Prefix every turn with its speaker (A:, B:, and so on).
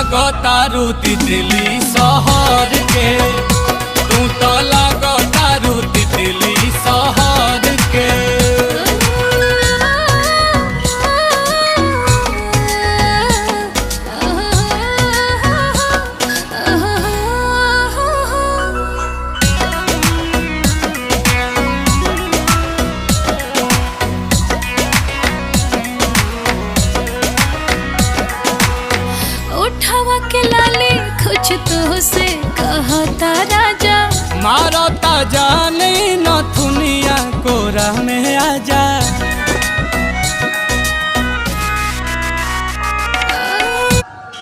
A: लागो तारू तितली शहर के, तू तो लागो तारू तितली शहर के।
B: उठावा के लाली कुछ तो से कहता राजा,
A: मारो ता जाने न दुनिया कोरा में आजा।